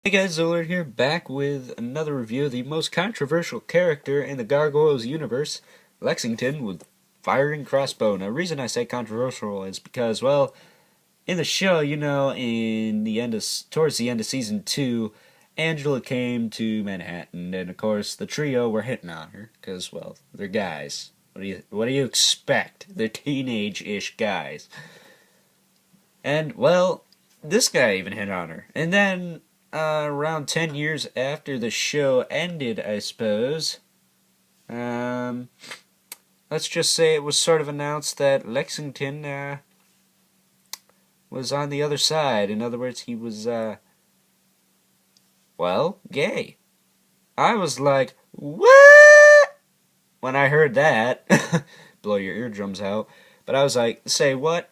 Hey guys, Zoller here, back with another review of the most controversial character in the Gargoyles universe, Lexington, with firing crossbow. Now, the reason I say controversial is because, well, in the show, towards the end of season 2, Angela came to Manhattan, and of course, the trio were hitting on her, because, well, they're guys. What do you expect? They're teenage-ish guys. And, well, this guy even hit on her. And then around 10 years after the show ended, I suppose, let's just say it was sort of announced that Lexington was on the other side. In other words, he was, well, gay. I was like, what? When I heard that, blow your eardrums out. But I was like, say what?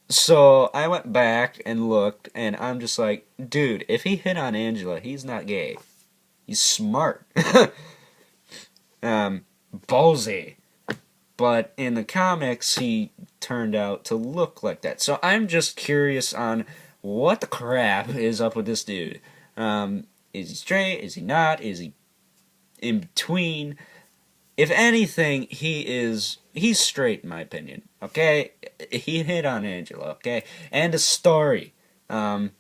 So I went back and looked, and I'm just like, dude, if he hit on Angela, he's not gay. He's smart. Ballsy. But in the comics, he turned out to look like that. So I'm just curious on what the crap is up with this dude. Is he straight? Is he not? Is he in between? If anything, he's straight in my opinion. Okay, he hit on Angela. Okay, and a story. Anyone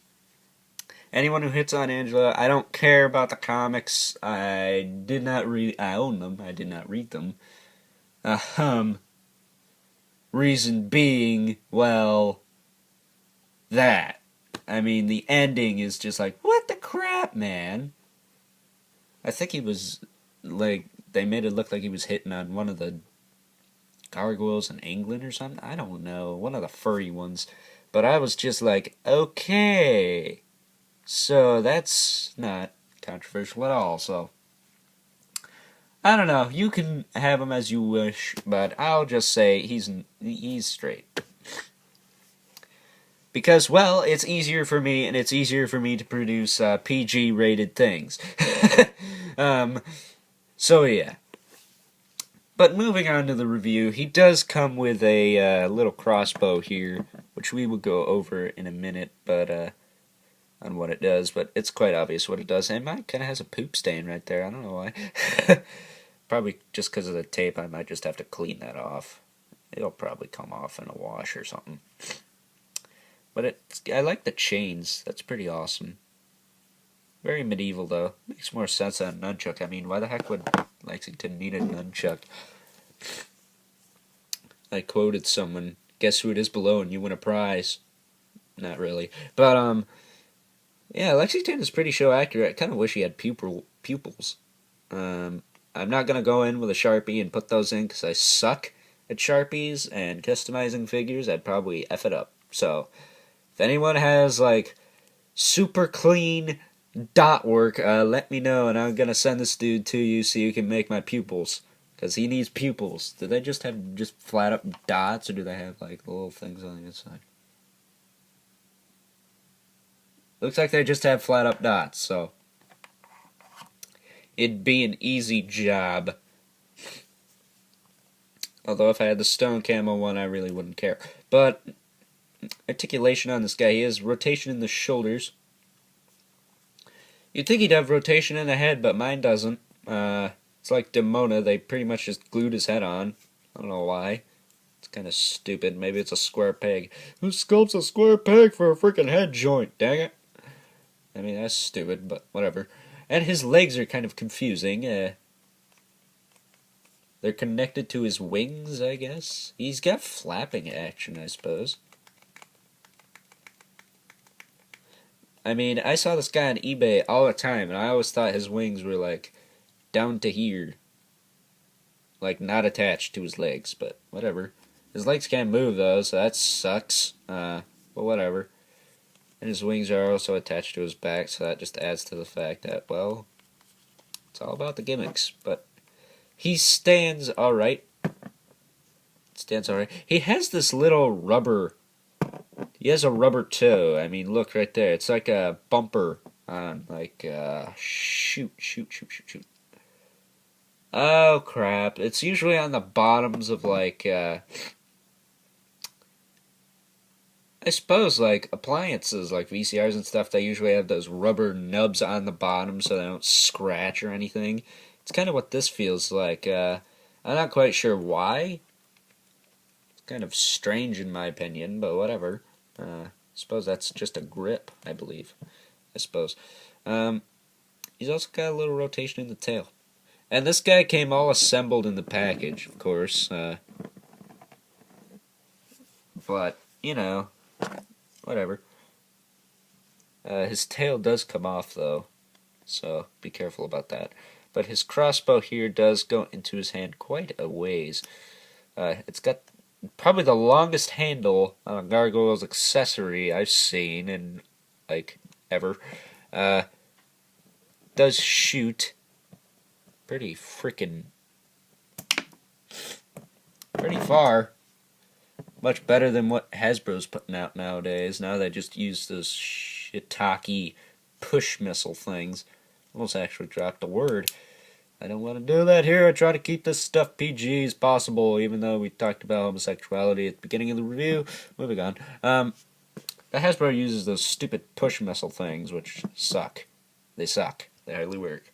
who hits on Angela, I don't care about the comics. I did not read. I own them. I did not read them. Reason being, well, that. I mean, the ending is just like, what the crap, man? I think he was like, they made it look like he was hitting on one of the gargoyles in England or something. I don't know. One of the furry ones. But I was just like, okay. So that's not controversial at all. So, I don't know. You can have him as you wish. But I'll just say he's straight. Because, well, it's easier for me, and it's easier for me to produce PG-rated things. So yeah. But moving on to the review, he does come with a little crossbow here, which we will go over in a minute, but on what it does. But it's quite obvious what it does, and mine kind of has a poop stain right there. I don't know why. Probably just because of the tape. I might just have to clean that off. It'll probably come off in a wash or something. But I like the chains. That's pretty awesome. Very medieval, though. Makes more sense than a nunchuck. I mean, why the heck would Lexington need a nunchuck? I quoted someone, guess who it is below and you win a prize. Not really. But, yeah, Lexington is pretty show accurate. I kind of wish he had pupils. I'm not going to go in with a Sharpie and put those in because I suck at Sharpies and customizing figures. I'd probably F it up. So, if anyone has, like, super clean dot work, let me know, and I'm gonna send this dude to you so you can make my pupils, because he needs pupils. Do they just have flat up dots, or do they have like little things on the inside? Looks like they just have flat up dots, so it'd be an easy job. Although if I had the stone camo one, I really wouldn't care. But articulation on this guy, he has rotation in the shoulders. You'd think he'd have rotation in the head, but mine doesn't. It's like Demona, they pretty much just glued his head on. I don't know why. It's kind of stupid. Maybe it's a square peg. Who sculpts a square peg for a freaking head joint? Dang it. I mean, that's stupid, but whatever. And his legs are kind of confusing. They're connected to his wings, I guess. He's got flapping action, I suppose. I mean, I saw this guy on eBay all the time, and I always thought his wings were, like, down to here. Like, not attached to his legs, but whatever. His legs can't move, though, so that sucks. But whatever. And his wings are also attached to his back, so that just adds to the fact that, well, it's all about the gimmicks. But he stands alright. Stands alright. He has this little rubber... He has a rubber toe. I mean, look right there. It's like a bumper on, like, shoot. Oh, crap. It's usually on the bottoms of, like, I suppose, like, appliances, like VCRs and stuff, they usually have those rubber nubs on the bottom so they don't scratch or anything. It's kind of what this feels like. I'm not quite sure why. It's kind of strange in my opinion, but whatever. I suppose that's just a grip, I believe. I suppose. He's also got a little rotation in the tail. And this guy came all assembled in the package, of course. But, you know, whatever. His tail does come off, though, so be careful about that. But his crossbow here does go into his hand quite a ways. It's got probably the longest handle on a Gargoyles accessory I've seen in, like, ever. Does shoot pretty far. Much better than what Hasbro's putting out nowadays. Now they just use those shiitake push missile things. Almost actually dropped a word. I don't want to do that here. I try to keep this stuff PG as possible, even though we talked about homosexuality at the beginning of the review. Moving on. Hasbro uses those stupid push missile things, which suck. They suck. They hardly work.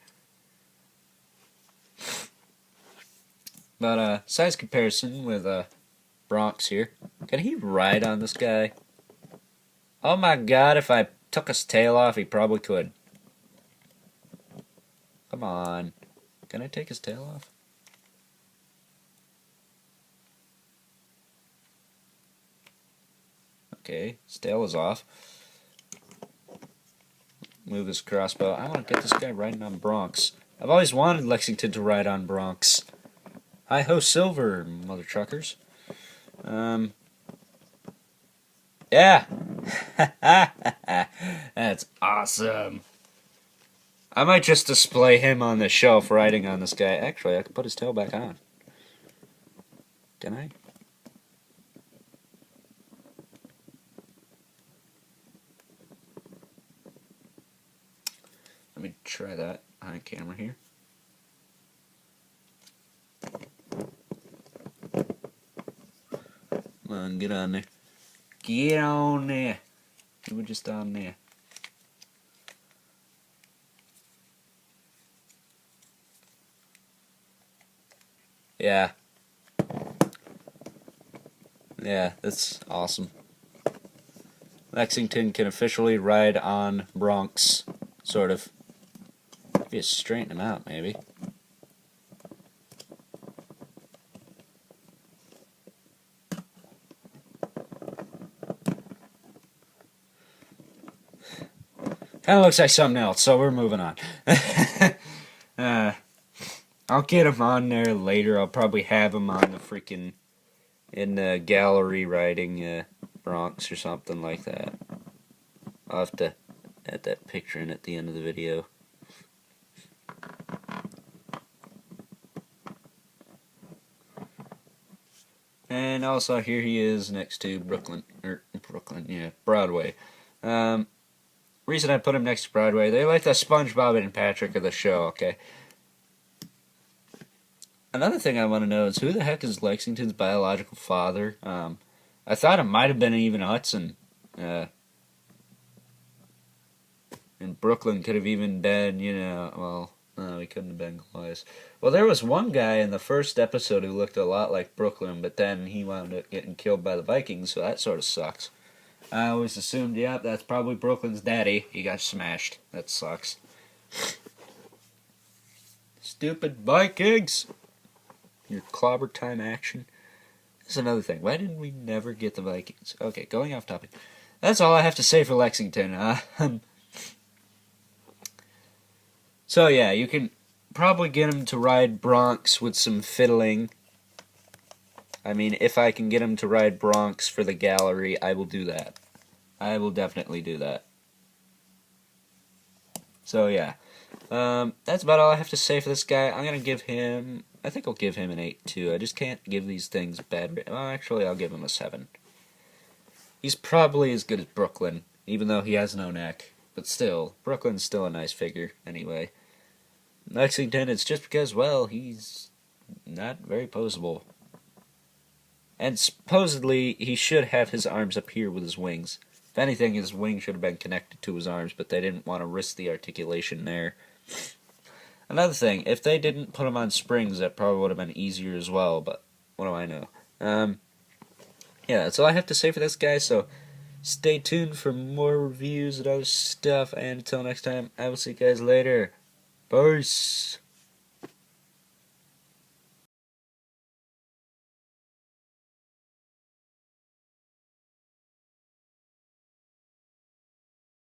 But size comparison with Bronx here. Can he ride on this guy? Oh my god, if I took his tail off, he probably could. Come on. Can I take his tail off? Okay, his tail is off. Move his crossbow. I want to get this guy riding on Bronx. I've always wanted Lexington to ride on Bronx. Hi-ho silver, mother truckers. Yeah. That's awesome. I might just display him on the shelf riding on this guy. Actually, I could put his tail back on. Can I? Let me try that on camera here. Come on, get on there. Get on there. You were just on there. Yeah. Yeah, that's awesome. Lexington can officially ride on Bronx, sort of. Just straighten him out, maybe. Kind of looks like something else, so we're moving on. I'll get him on there later. I'll probably have him on the freaking in the gallery riding Bronx or something like that. I'll have to add that picture in at the end of the video. And also here he is next to Broadway. Reason I put him next to Broadway, they're like the SpongeBob and Patrick of the show, okay? Another thing I want to know is who the heck is Lexington's biological father? I thought it might have been even Hudson. And Brooklyn could have even been, well, no, he couldn't have been Goliath. Well, there was one guy in the first episode who looked a lot like Brooklyn, but then he wound up getting killed by the Vikings, so that sort of sucks. I always assumed, yep, that's probably Brooklyn's daddy. He got smashed. That sucks. Stupid Vikings! Your clobber time action. That's another thing. Why didn't we never get the Vikings? Okay, going off topic. That's all I have to say for Lexington. So yeah, you can probably get him to ride Bronx with some fiddling. I mean, if I can get him to ride Bronx for the gallery, I will do that. I will definitely do that. So yeah, that's about all I have to say for this guy. I'm gonna give him. I think I'll give him an 8 too. I just can't give these things bad. Well, actually, I'll give him a 7. He's probably as good as Brooklyn, even though he has no neck. But still, Brooklyn's still a nice figure anyway. Lexington, it's just because, well, he's not very poseable. And supposedly, he should have his arms up here with his wings. If anything, his wings should have been connected to his arms, but they didn't want to risk the articulation there. Another thing, if they didn't put him on springs, that probably would have been easier as well, but what do I know? Yeah, that's all I have to say for this guy, so stay tuned for more reviews and other stuff, and until next time, I will see you guys later. Peace!